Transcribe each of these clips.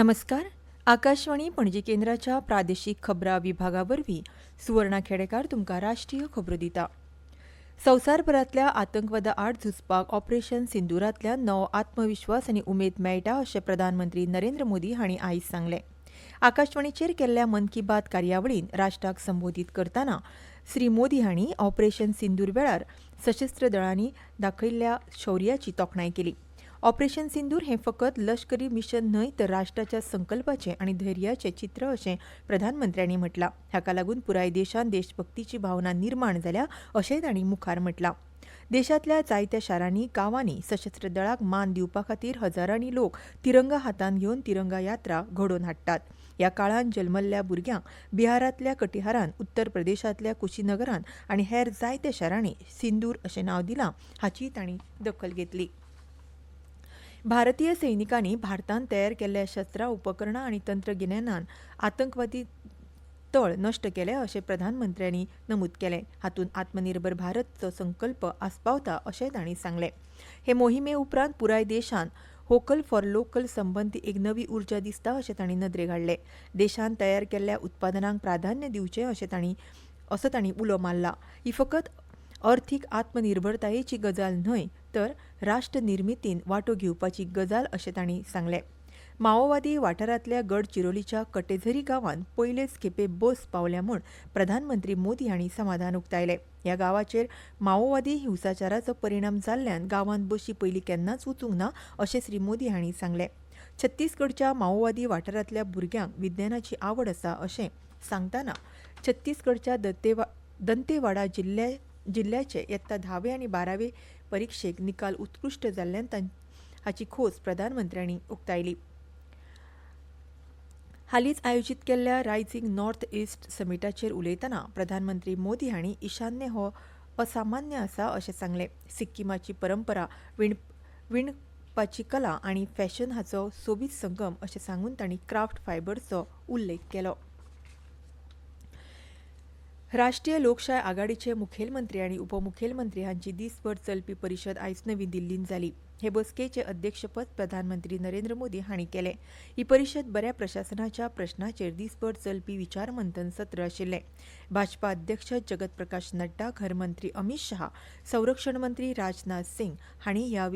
नमस्कार. आकाशवाणी पणजी केंद्राच्या प्रादेशीक खबरां विभागावरवीं सुवर्णा खेडेकार तुमकां राष्ट्रीय खबरो दिता. संवसारभरांतल्या आतंकवादा आड झुजपाक ऑपरेशन सिंदुरांतल्यान नवो आत्मविश्वास आनी उमेद मेळटा अशें प्रधानमंत्री नरेंद्र मोदी हांणी आयज सांगलें. आकाशवाणीचेर केल्ल्या मन की बात कार्यावळींत राष्ट्राक संबोधीत करतना श्री मोदी हांणी ऑपरेशन सिंदूर वेळार सशस्त्र दळांनी दाखयिल्ल्या शौर्याची तोखणाय केली. ऑपरेशन सिंदूर हें फकत लश्करी मिशन न्हय तर राष्ट्राच्या संकल्पाचें आनी धैर्याचें चित्र अशें प्रधानमंत्र्यांनी म्हटलां. हाका लागून पुराय देशांत देशभक्तीची भावना निर्माण जाल्या अशेंय तांणी मुखार म्हटलां. देशांतल्या जायत्या शारांनी गांवांनी सशस्त्र दळाक मान दिवपा खातीर हजारांनी लोक तिरंगा हातांत घेवन तिरंगा यात्रा घडोवन हाडटात. ह्या काळांत जल्मल्ल्या भुरग्यांक बिहारांतल्या कटिहारांत, उत्तर प्रदेशांतल्या कुशीनगरांत आनी हेर जायत्या शारांनी सिंदूर अशें नांव दिलां हाची तांणी दखल घेतली. भारतीय सैनिकांनी भारतांत तयार केल्ल्या शस्त्रां, उपकरणां आनी तंत्रगिन्यानान आतंकवादी तळ नश्ट केले अशें प्रधानमंत्र्यांनी नमूद केलें. हातूंत आत्मनिर्भर भारतचो संकल्प आस्पावता अशेंय तांणी सांगलें. हे मोहिमे उपरांत पुराय देशांत व्होकल फॉर लोकल संबंदी एक नवी उर्जा दिसता अशें तांणी नदरेक हाडलें. देशांत तयार केल्ल्या उत्पादनांक प्राधान्य दिवचें असो तांणी उलो मारला. ही फकत अर्थीक आत्मनिर्भरतायेची गजाल न्हय तर राष्ट्र निर्मितीन वांटो घेवपाची गजाल अशें तांणी सांगलें. माओवादी वाठारांतल्या गडचिरोलीच्या कटेझरी गांवांत पयलेच खेपे बस पावल्या म्हूण प्रधानमंत्री मोदी हांणी समाधान उक्तायलें. ह्या गांवाचेर माओवादी हिंसाचाराचो परिणाम जाल्ल्यान गांवांत बशी पयलीं केन्नाच वचूंक ना अशें श्री मोदी हांणी सांगलें. छत्तीसगडच्या माओवादी वाठारांतल्या भुरग्यांक विज्ञानाची आवड आसा अशें सांगतना छत्तीसगडच्या दंतेवाडा जिल्ल्याचे इयत्ता 10वे आनी 12वे परिक्षेक निकाल उत्कृश्ट जाल्ल्यान हाची खोस प्रधानमंत्र्यांनी उक्तायली. हालींच आयोजीत केल्ल्या रायझिंग नॉर्थ ईस्ट समिटाचेर उलयतना प्रधानमंत्री मोदी हांणी ईशान्य हो असामान्य आसा अशें सांगलें. सिक्किमाची परंपरा, विणपाची कला आनी फॅशन हाचो सोबीत संगम अशें सांगून तांणी क्राफ्ट फायबरचो उल्लेख केलो. राष्ट्रीय लोकशाय आघाडीचे मुखेलमंत्री आनी उपमुखेलमंत्री हांची दिसभर चलपी परिशद आयज नवी दिल्लींत जाली. हे बसकेचें अध्यक्षपद प्रधानमंत्री नरेंद्र मोदी हांणी केलें. ही परिशद बऱ्या प्रशासनाच्या प्रश्नाचेर दिसभर चलपी विचारमंथन सत्र आशिल्लें. भाजपा अध्यक्ष जगत प्रकाश नड्डा, घरमंत्री अमित शाह, संरक्षण मंत्री राजनाथ सिंग हांणी ह्या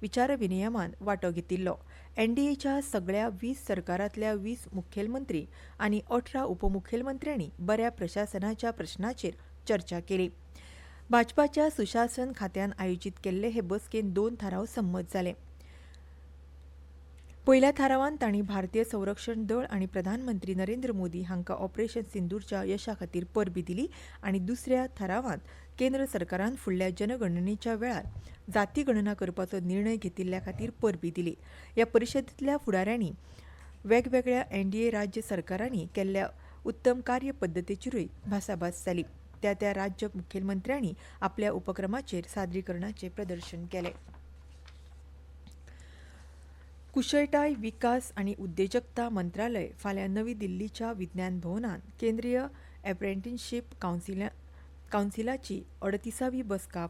विचारविनिमयात वांटो घेतिल्लो. एनडीएच्या सगळ्या 20 सरकारांतल्या 20 मुखेलमंत्री आनी 18 उपमुखेलमंत्र्यांनी बऱ्या प्रशासनाच्या प्रश्नाचेर चर्चा केली. भाजपाच्या सुशासन खात्यान आयोजीत केल्ले हे बसकेन 2 थाराव संमत जाले. पयल्या थारावांत तांणी भारतीय संरक्षण दळ आनी प्रधानमंत्री नरेंद्र मोदी हांकां ऑपरेशन सिंदूरच्या यशा खातीर परबी दिली आनी दुसऱ्या थारावांत केंद्र सरकारान फुडल्या जनगणनेच्या वेळार जाती गणना करपाचो निर्णय घेतिल्ल्या खातीर परबी दिली. ह्या परिशदेंतल्या फुडाऱ्यांनी वेगवेगळ्या एनडीए राज्य सरकारांनी केल्ल्या उत्तम कार्य पद्दतीचेरूय भासाभास जाली. त्या राज्य मुखेलमंत्र्यांनी आपल्या उपक्रमाचेर सादरीकरणाचें प्रदर्शन केलें. कुशळटाय, विकास आनी उद्देजकता मंत्रालय फाल्यां नवी दिल्लीच्या विज्ञान भवनांत केंद्रीय एप्रेंटिसशीप कावन्सिलाची 38वी बसका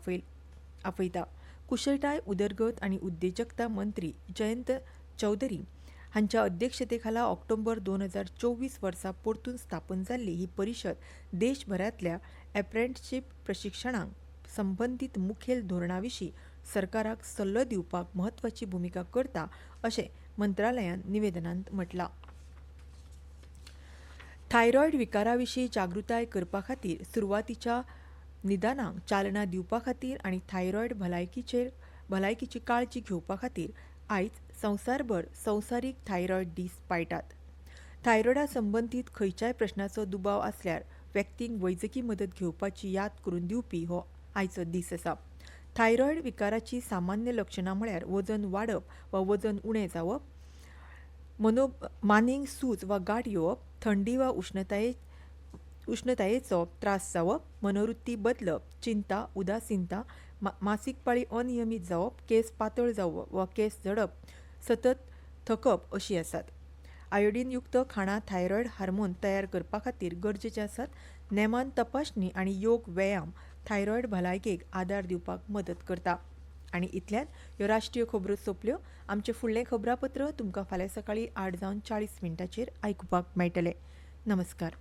आपयता. कुशळटाय, उदरगत आनी उद्देजकता मंत्री जयंत चौधरी हांच्या अध्यक्षतेखाला ऑक्टोबर 2024 वर्सा परतून स्थापन जाल्ली ही परिशद देशभरांतल्या एप्रेंटिसशीप प्रशिक्षणांक संबंदीत मुखेल धोरणांविशीं सरकाराक सल्लो दिवपाक म्हत्वाची भुमिका करता अशें मंत्रालयान निवेदनांत म्हटलां. थायरॉयड विकाराविशीं जागृताय करपा खातीर सुरवातीच्या निदानाक चालना दिवपा खातीर आनी थायरॉयड भलायकीची काळजी घेवपा खातीर आयज संवसारभर संवसारीक थायरॉयड दीस पाळटात. थायरॉयडा संबंदीत खंयच्याय प्रश्नाचो दुबाव आसल्यार व्यक्तींक वैजकी मदत घेवपाची याद करून दिवपी हो आयचो दीस आसा. थायरॉयड विकाराची सामान्य लक्षणां म्हळ्यार वजन वाडप वा वजन उणें जावप, मानेक सूज वा गांठ येवप, थंडी वा उश्णतायेचो त्रास जावप, मनोवृत्ती बदलप, चिंता, उदासीनता, मासीक पाळी अनियमीत जावप, केस पातळ जावप वा केस झडप, सतत थकप अशीं आसात. आयोडीन युक्त खाणां थायरॉयड हार्मोन तयार करपा खातीर गरजेचे आसात. नेमान तपासणी आनी योग व्यायाम थायरॉयड भलायकेक आदार दिवपाक मदत करता. आनी इतल्यात ह्यो राष्ट्रीय खबरो सोंपल्यो. आमचें फुडलें खबरापत्र तुमकां फाल्यां सकाळीं 8:40 आयकुपाक मेळटलें. नमस्कार.